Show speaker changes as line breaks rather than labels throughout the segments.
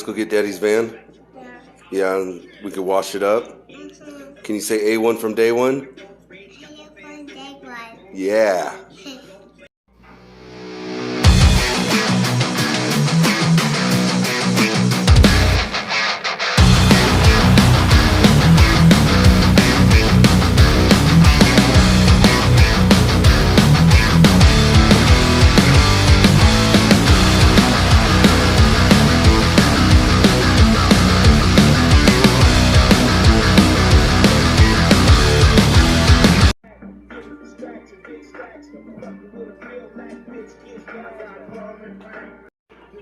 go get Daddy's van? Yeah, and we could wash it up. Can you say A1 from day one?
A1 from day one.
Yeah.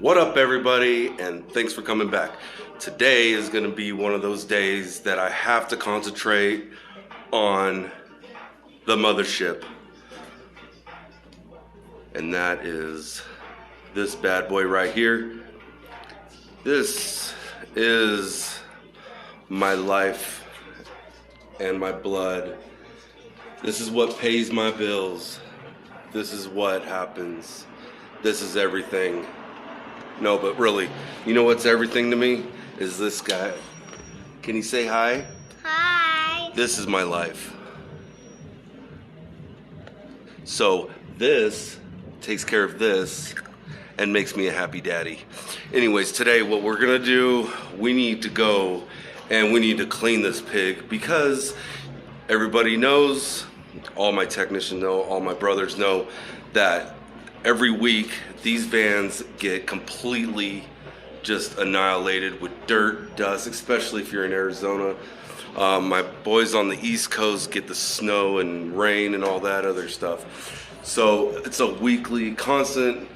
What up, everybody, and thanks for coming back. Today is going to be one of those days that I have to concentrate on the mothership, and that is this bad boy right here. This is my life and my blood. This is what pays my bills. This is what happens. This is everything. No, but really, you know what's everything to me? Is this guy. Can you say hi?
Hi.
This is my life. So this takes care of this and makes me a happy daddy. Anyways, today what we're gonna do, we need to go and we need to clean this pig because everybody knows, all my technicians know, all my brothers know that every week these vans get completely just annihilated with dirt, dust, especially if you're in Arizona. My boys on the East Coast get the snow and rain and all that other stuff. So it's a weekly, constant,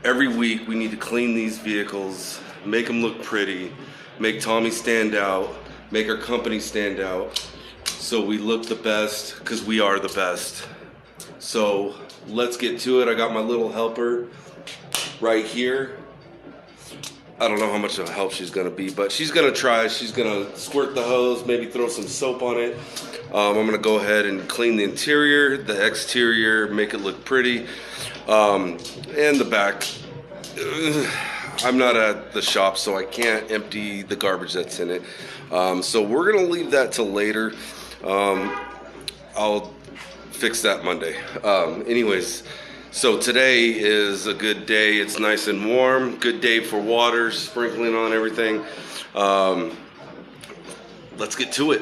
every week we need to clean these vehicles, make them look pretty, make Tommy stand out, make our company stand out, so we look the best, because we are the best. So let's get to it. I got my little helper right here. I don't know how much of a help she's gonna be, but she's gonna try. She's gonna squirt the hose, maybe throw some soap on it. I'm gonna go ahead and clean the interior, the exterior, make it look pretty, and the back. I'm not at the shop, so I can't empty the garbage that's in it. So we're gonna leave that till later. I'll fix that Monday. Anyways, so today is a good day. It's nice and warm. Good day for water, sprinkling on everything. Let's get to it.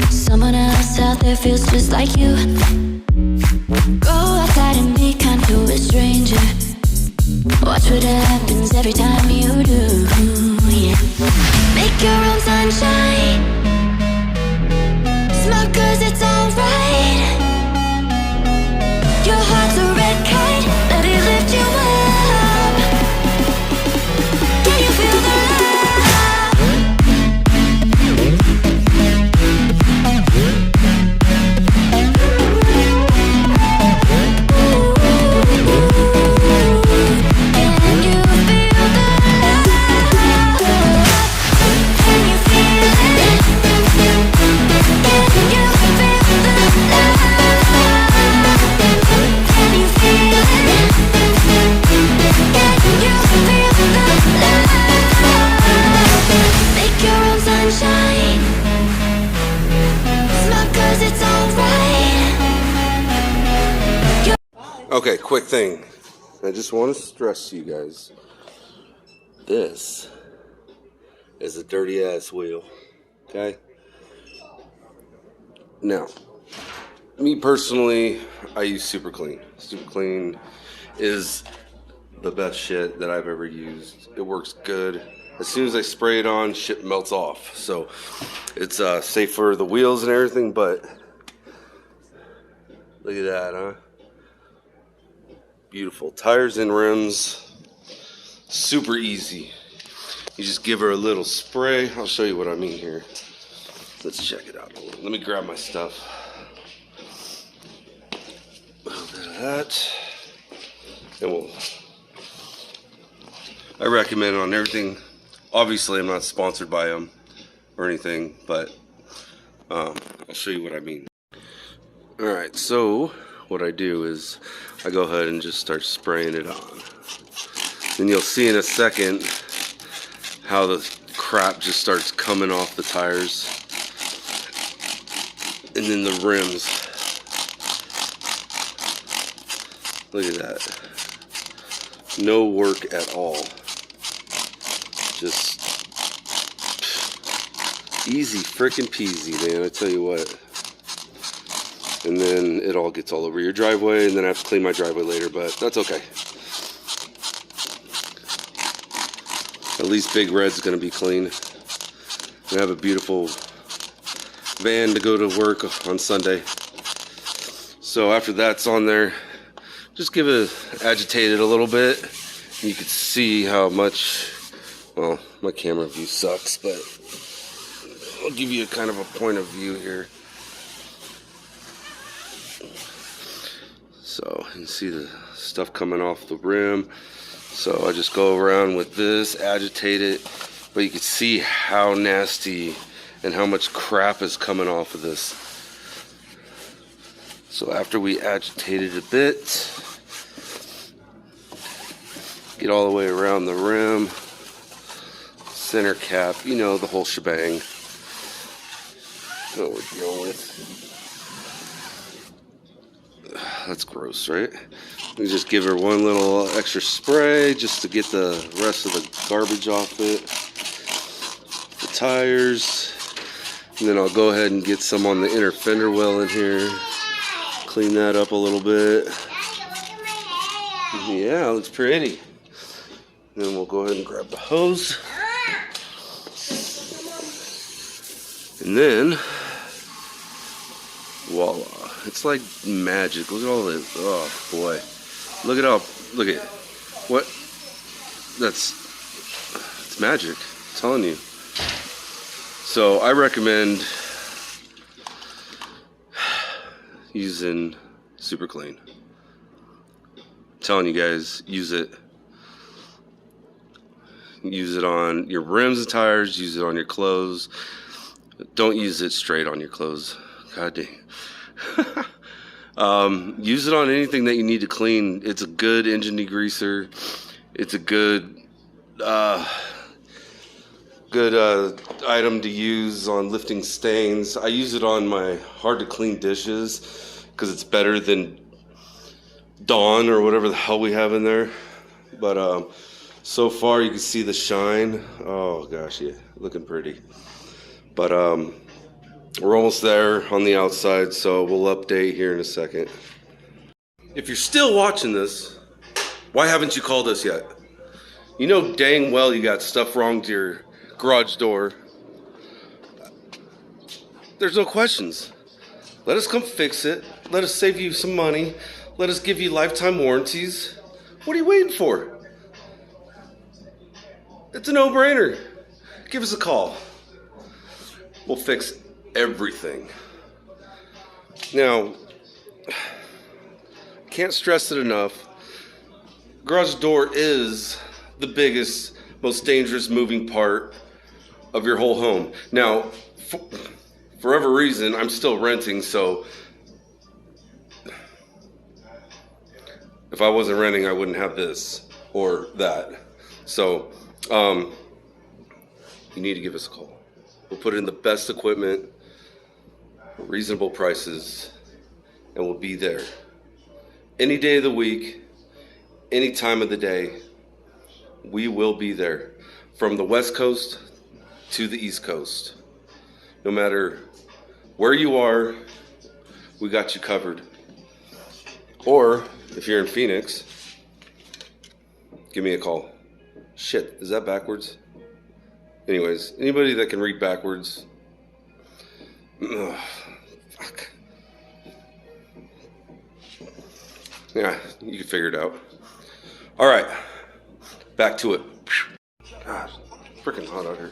Someone else out there feels just like you. Go outside and be kind to a stranger. Watch what happens every time you do. Yeah. Make your own sunshine. Smile 'cause it's alright. Your heart's a red kite. Let it lift you up. Can you feel the love?
Okay, quick thing. I just want to stress to you guys. This as a dirty ass wheel. Okay? Now, me personally, I use Super Clean. Super Clean is the best shit that I've ever used. It works good. As soon as I spray it on, shit melts off. So it's safe for the wheels and everything, but look at that, huh? Beautiful. Tires and rims, super easy. You just give her a little spray. I'll show you what I mean here. Let's check it out. Let me grab my stuff. A little bit of that. And I recommend it on everything. Obviously, I'm not sponsored by them or anything, but I'll show you what I mean. Alright, so what I do is I go ahead and just start spraying it on. And you'll see in a second how the crap just starts coming off the tires. And then the rims. Look at that. No work at all. Just easy frickin' peasy, man, I tell you what. And then it all gets all over your driveway, and then I have to clean my driveway later, but that's okay. At least Big Red's gonna be clean. I have a beautiful van to go to work on Sunday. So after that's on there, just give it agitate it a little bit. You can see how much, well, my camera view sucks, but I'll give you a kind of a point of view here. So you can see the stuff coming off the rim. So I just go around with this, agitate it, but you can see how nasty and how much crap is coming off of this. So after we agitate it a bit, get all the way around the rim, center cap, you know, the whole shebang. What we're dealing with. That's gross, right? We just give her one little extra spray just to get the rest of the garbage off it. The tires. And then I'll go ahead and get some on the inner fender well in here. Clean that up a little bit. Yeah, it looks pretty. Then we'll go ahead and grab the hose. And then, voila. It's like magic. Look at all this. Oh, boy. Look at what? It's magic. I'm telling you. So I recommend using Super Clean. I'm telling you guys, use it. Use it on your rims and tires. Use it on your clothes. Don't use it straight on your clothes. God dang. Use it on anything that you need to clean. It's a good engine degreaser. It's a good item to use on lifting stains. I use it on my hard to clean dishes because it's better than Dawn or whatever the hell we have in there. But so far you can see the shine. Oh gosh, yeah, looking pretty. But we're almost there on the outside, so we'll update here in a second. If you're still watching this, why haven't you called us yet? You know dang well you got stuff wrong to your garage door. There's no questions. Let us come fix it. Let us save you some money. Let us give you lifetime warranties. What are you waiting for? It's a no-brainer. Give us a call. We'll fix everything. Now, can't stress it enough. Garage door is the biggest, most dangerous moving part of your whole home. Now, for whatever reason, I'm still renting, so if I wasn't renting, I wouldn't have this or that. So, you need to give us a call. We'll put in the best equipment, reasonable prices, and we'll be there. Any day of the week, any time of the day, we will be there. From the West Coast to the East Coast. No matter where you are, we got you covered. Or if you're in Phoenix, give me a call. Shit, is that backwards? Anyways, anybody that can read backwards. Ugh, fuck. Yeah, you can figure it out. All right, back to it. God, freaking hot out here.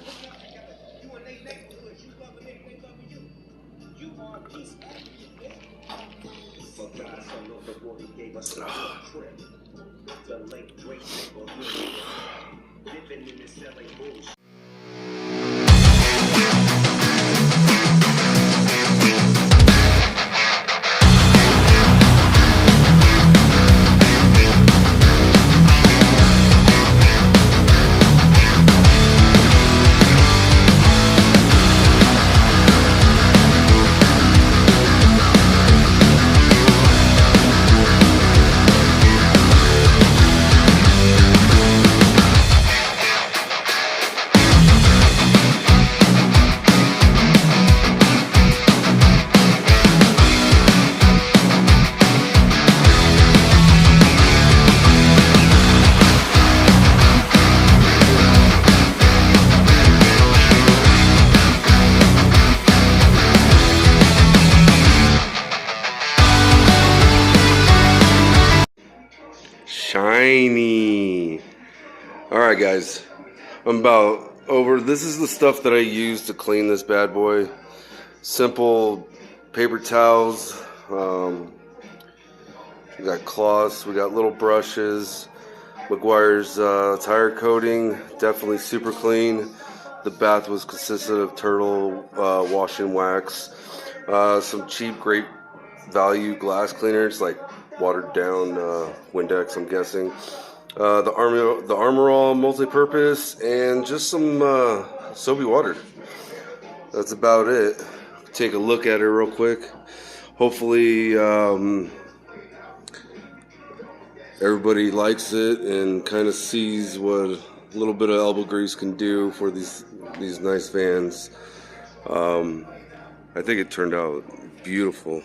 Shiny. All right, guys, I'm about over. This is the stuff that I use to clean this bad boy. Simple paper towels. We got cloths. We got little brushes. McGuire's tire coating, definitely super clean. The bath was consisted of turtle wash and wax. Some cheap, great value glass cleaners like watered down Windex, I'm guessing. The Armor All multi-purpose, and just some soapy water. That's about it. Take a look at it real quick. Hopefully everybody likes it and kind of sees what a little bit of elbow grease can do for these nice vans. I think it turned out beautiful.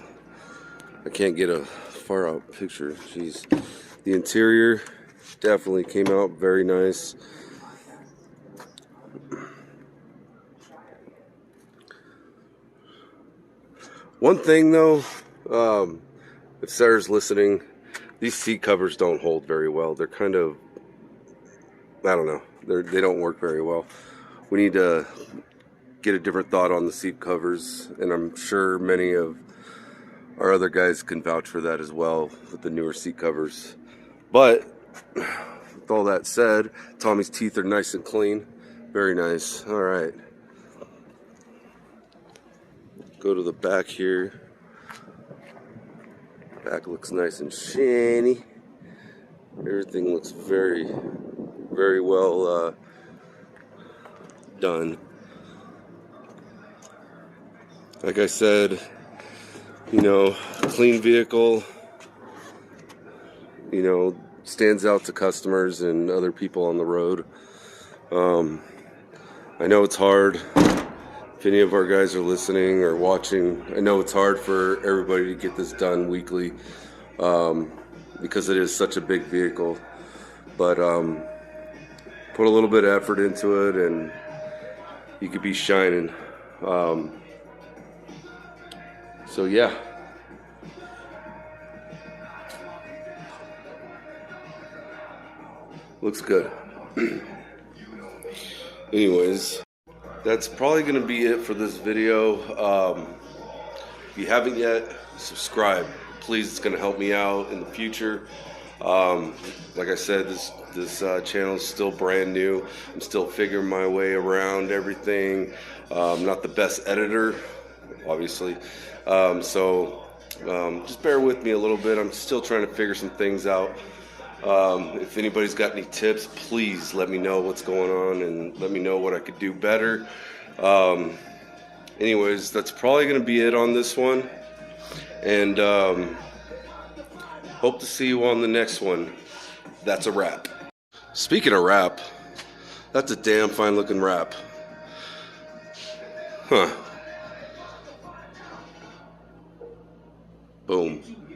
I can't get a far out picture. Jeez. The interior definitely came out very nice. One thing though, if Sarah's listening, these seat covers don't hold very well. They're kind of, I don't know, they don't work very well. We need to get a different thought on the seat covers, and I'm sure many of our other guys can vouch for that as well with the newer seat covers. But with all that said, Tommy's teeth are nice and clean. Very nice. All right. Go to the back here. Back looks nice and shiny. Everything looks very, very well done. Like I said, you know, clean vehicle, you know, stands out to customers and other people on the road. I know it's hard. If any of our guys are listening or watching, I know it's hard for everybody to get this done weekly because it is such a big vehicle. But put a little bit of effort into it and you could be shining. So yeah. Looks good. Anyways, that's probably going to be it for this video. If you haven't yet, subscribe. Please, it's going to help me out in the future. Like I said, this channel is still brand new. I'm still figuring my way around everything. I'm not the best editor, obviously. So just bear with me a little bit. I'm still trying to figure some things out. If anybody's got any tips, please let me know what's going on and let me know what I could do better. Anyways, that's probably going to be it on this one. And hope to see you on the next one. That's a wrap. Speaking of wrap, that's a damn fine looking wrap. Huh. Boom.